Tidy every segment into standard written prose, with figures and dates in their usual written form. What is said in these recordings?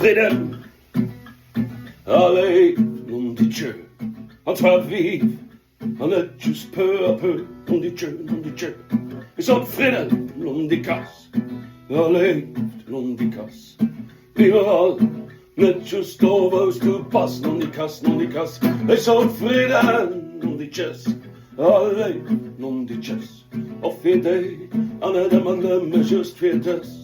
Fridden, allez, nonditjö, on va vivre, on est juste peu à peu, nonditjö, et så Fridden, nondikas, allez, nondikas, vi var net just over to pass, nondikas, et så Fridden, nonditjös, allez, nonditjös, och för dig, han är man just för dess.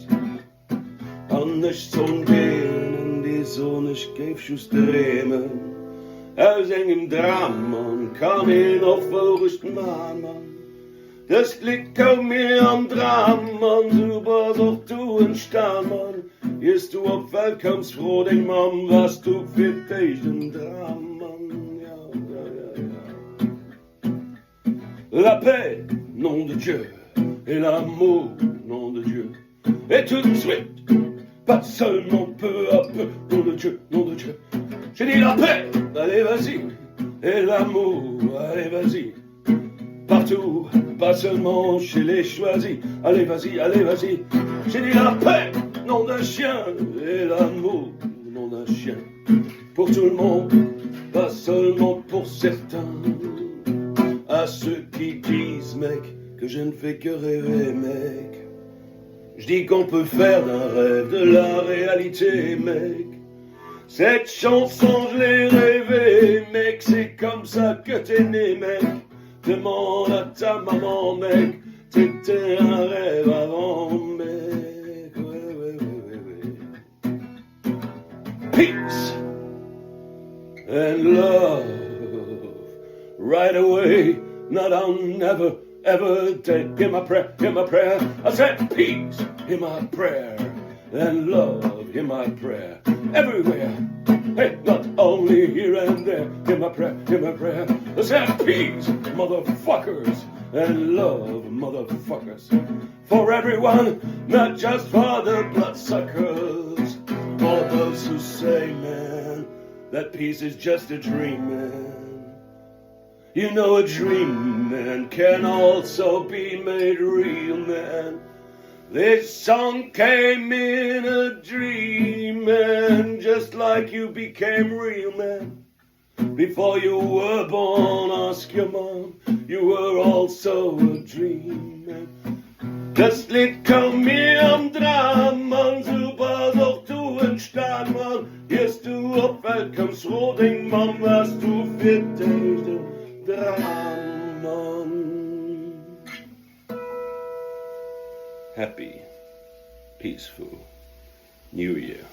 Anders zo'n delen die zonnig geeft just dremen. Uit engem drama kan hij nog volgens man. Das Glück kommt mir am Draman, super doch du entstaan man. Ist du auf Welt kommst froh, denk man, was du für dich ein Draman. La paix, nom de Dieu, et l'amour, nom de Dieu, et tout de suite. Pas seulement peu à peu, nom de Dieu. J'ai dit la paix, allez vas-y, et l'amour, allez vas-y. Partout, pas seulement chez les choisis, allez vas-y. J'ai dit la paix, nom d'un chien, et l'amour, nom d'un chien. Pour tout le monde, pas seulement pour certains. À ceux qui disent, mec, que je ne fais que rêver, mec. Je dis qu'on peut faire d'un rêve de la réalité, mec. Cette chanson, je l'ai rêvée, mec. C'est comme ça que t'es né, mec. Demande à ta maman, mec. T'étais un rêve avant, mec. Ouais. Peace and love right away. Not on never. Ever take in my prayer, I said peace in my prayer, and love in my prayer, everywhere, hey, not only here and there, in my prayer, I said peace, motherfuckers, and love, motherfuckers, for everyone, not just for the bloodsuckers, for those who say, man, that peace is just a dream, man. You know a dream, man, can also be made real, man. This song came in a dream, man, just like you became real, man. Before you were born, ask your mom, you were also a dream, man. Das Lied kam mir am Draman, super doch du entstaan, man. Erst du auf Welt kommst, wo denk man, was du für dich Draman. Happy, peaceful New Year.